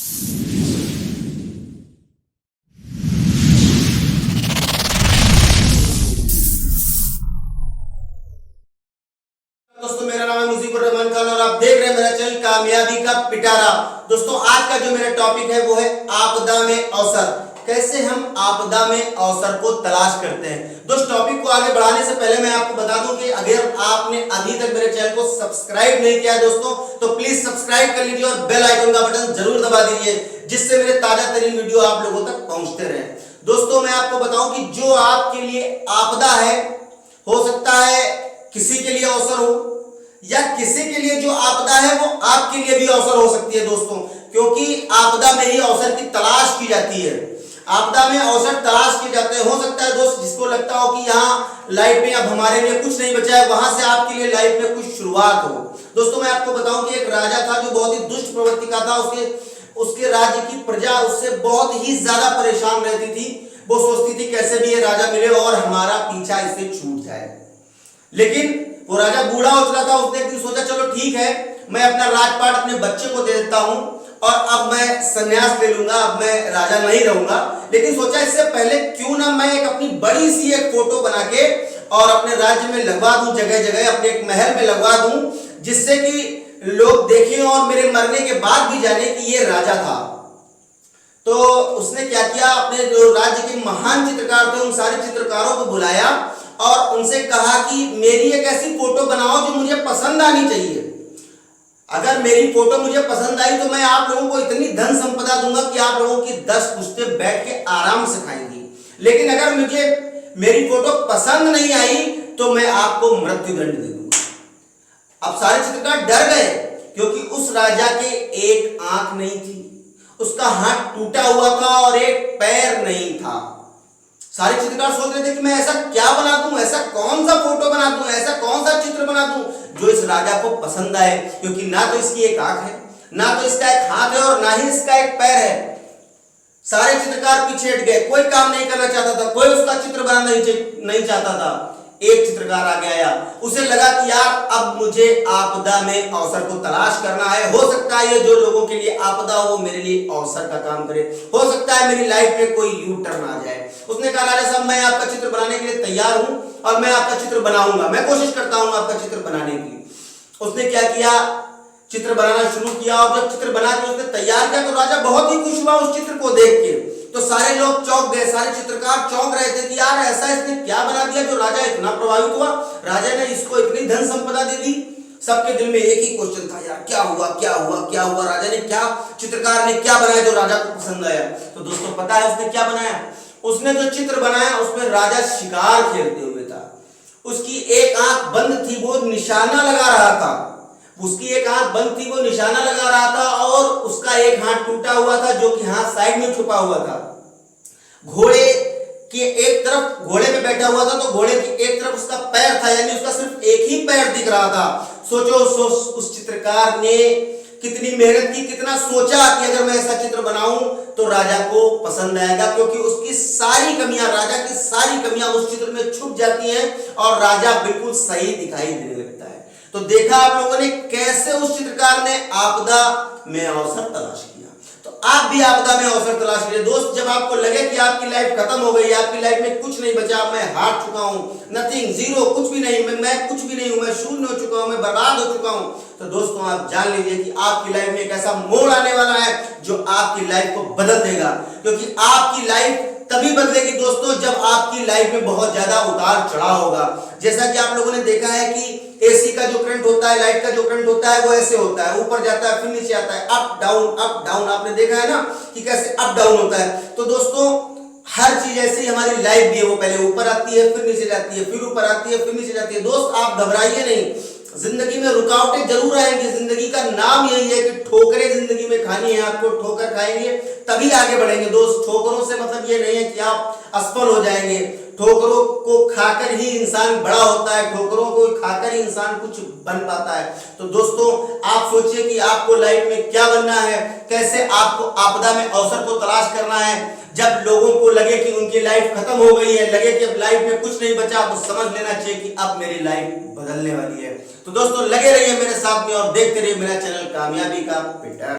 दोस्तों मेरा नाम है मुजीबुर रहमान खान और आप देख रहे हैं मेरा चैनल कामयाबी का पिटारा। दोस्तों आज का जो मेरा टॉपिक है वो है आपदा में अवसर। कैसे हम आपदा में अवसर को तलाश करते हैं। दोस्तों टॉपिक को आगे बढ़ाने से पहले मैं आपको बता दूं कि अगर आपने अभी तक मेरे चैनल को सब्सक्राइब नहीं किया है दोस्तों तो प्लीज सब्सक्राइब कर लीजिए और बेल आइकन का बटन जरूर दबा दीजिए, जिससे मेरे ताजा तरीन वीडियो आप लोगों तक पहुंचते रहे। दोस्तों मैं आपको बताऊं कि जो आपके लिए आपदा है, हो सकता है किसी के लिए अवसर हो या किसी के लिए जो आपदा है वो आपके लिए भी अवसर हो सकती है दोस्तों, क्योंकि आपदा में ही अवसर की तलाश की जाती है। आपदा में अवसर तलाश किए जाते हैं। हो सकता है दोस्त जिसको लगता हो कि यहाँ लाइफ में अब हमारे लिए कुछ नहीं बचा है, वहां से आपके लिए लाइफ में कुछ शुरुआत हो। दोस्तों मैं आपको बताऊं कि एक राजा था जो बहुत ही दुष्ट प्रवृत्ति का था। उसके राज्य की प्रजा उससे बहुत ही ज्यादा परेशान रहती थी। वो सोचती थी कैसे भी ये राजा मिले और हमारा पीछा इससे छूट जाए। लेकिन वो राजा बूढ़ा हो चुका था। उसने एक दिन सोचा चलो ठीक है, मैं अपना राजपाट अपने बच्चे को दे देता हूं और अब मैं संन्यास ले लूंगा, अब मैं राजा नहीं रहूंगा। लेकिन सोचा इससे पहले क्यों ना मैं एक अपनी बड़ी सी एक फोटो बना के और अपने राज्य में लगवा दूं, जगह जगह अपने एक महल में लगवा दूं, जिससे कि लोग देखें और मेरे मरने के बाद भी जाने कि ये राजा था। तो उसने क्या किया, अपने जो राज्य के महान चित्रकार थे उन सारे चित्रकारों को बुलाया और उनसे कहा कि मेरी एक ऐसी फोटो बनाओ जो मुझे पसंद आनी चाहिए। अगर मेरी फोटो मुझे पसंद आई तो मैं आप लोगों को इतनी धन संपदा दूंगा कि आप लोगों की 10 पुश्तें बैठ के आराम से खाएंगी। लेकिन अगर मुझे मेरी फोटो पसंद नहीं आई तो मैं आपको मृत्यु दंड दे दूंगा। अब सारे चित्रकार डर गए क्योंकि उस राजा के एक आंख नहीं थी, उसका हाथ टूटा हुआ था और एक पैर नहीं था। सारे चित्रकार सोच रहे थे कि मैं ऐसा क्या बना दूं, ऐसा कौन सा फोटो बना दूं, ऐसा कौन सा चित्र बना दूं जो इस राजा को पसंद आए, क्योंकि ना तो इसकी एक आंख है, ना तो इसका एक हाथ है और ना ही इसका एक पैर है। सारे चित्रकार पीछे हट गए, कोई काम नहीं करना चाहता था, कोई उसका चित्र बनाना नहीं चाहता था। एक चित्रकार आगे आया, उसे लगा कि यार अब मुझे आपदा में अवसर को तलाश करना है। हो सकता है ये जो लोगों के लिए आपदा हो वो मेरे लिए अवसर का काम करे, हो सकता है मेरी लाइफ में कोई यू टर्न आ जाए। उसने कहा राजा साहब मैं आपका चित्र बनाने के लिए तैयार हूं और मैं आपका चित्र बनाऊंगा, मैं कोशिश करता हूं आपका चित्र बनाने की। उसने क्या किया, चित्र बनाना शुरू किया और जब चित्र बना के उसने तैयार किया तो राजा बहुत ही खुश हुआ उस चित्र को देख के। तो सारे लोग चौंक गए, सारे चित्रकार चौंक रहे थे कि यार ऐसा इसने क्या बना दिया जो राजा इतना प्रभावित हुआ, राजा ने इसको इतनी धन संपदा दे दी। सबके दिल में एक ही क्वेश्चन था, यार क्या हुआ क्या हुआ क्या हुआ, राजा ने क्या, चित्रकार ने क्या बनाया जो राजा को पसंद आया। तो दोस्तों पता है उसने क्या बनाया, उसने जो चित्र बनाया उसमें राजा शिकार खेलते हुए था। उसकी एक आंख बंद थी, वो निशाना लगा रहा था, उसकी एक आंख बंद थी, वो निशाना लगा रहा था और उसका एक हाथ टूटा हुआ था जो कि हाथ साइड में छुपा हुआ था। घोड़े की एक तरफ घोड़े पे बैठा हुआ था तो घोड़े की एक तरफ उसका पैर था, यानी उसका सिर्फ एक ही पैर दिख रहा था। सोचो उस चित्रकार ने कितनी मेहनत की, कितना सोचा कि अगर मैं ऐसा चित्र बनाऊं तो राजा को पसंद आएगा, क्योंकि उसकी सारी कमियां, राजा की सारी कमियां उस चित्र में छुप जाती हैं और राजा बिल्कुल सही दिखाई देने लगता है। तो देखा आप लोगों ने कैसे उस चित्रकार ने आपदा में अवसर तलाश किया। तो आप भी आपदा में अवसर तलाश कीजिए दोस्त। जब आपको लगे कि आपकी लाइफ खत्म हो गई, आपकी लाइफ में कुछ नहीं बचा, मैं हार चुका हूं, नथिंग, जीरो, कुछ भी नहीं, मैं कुछ भी नहीं हूं, मैं शून्य हो चुका हूं, मैं बर्बाद हो चुका हूं, तो दोस्तों आप जान लीजिए कि आपकी लाइफ में एक ऐसा मोड़ आने वाला है जो आपकी लाइफ को बदल देगा। क्योंकि आपकी लाइफ तभी बदलेगी दोस्तों जब आपकी लाइफ में बहुत ज्यादा उतार चढ़ाव होगा। जैसा कि आप लोगों ने देखा है कि एसी का जो करंट होता है, लाइट का जो करंट होता है वो ऐसे होता है, ऊपर जाता है फिर नीचे आता है, अप डाउन, आपने देखा है ना कि कैसे अप डाउन होता है। तो दोस्तों हर चीज ऐसी हमारी लाइफ भी है, वो पहले ऊपर आती है फिर नीचे जाती है, फिर ऊपर आती है फिर नीचे जाती है। दोस्त आप घबराइए नहीं, जिंदगी में रुकावटें जरूर आएंगी। जिंदगी का नाम यही है कि ठोकरें जिंदगी में खानी है, आपको ठोकर खाएंगे तभी आगे बढ़ेंगे दोस्त। ठोकरों से मतलब ये नहीं है कि आप असफल हो जाएंगे, ठोकरों को खाकर ही इंसान बड़ा होता है, ठोकरों को खाकर ही इंसान कुछ बन पाता है। तो दोस्तों आप सोचिए कि आपको लाइफ में क्या बनना है, कैसे आपको आपदा में अवसर को तलाश करना है। जब लोगों को लगे कि उनकी लाइफ खत्म हो गई है, लगे कि अब लाइफ में कुछ नहीं बचा, तो समझ लेना चाहिए कि अब मेरी लाइफ बदलने वाली है। तो दोस्तों लगे रहिए मेरे साथ में और देखते रहिए मेरा चैनल कामयाबी का पिटारा।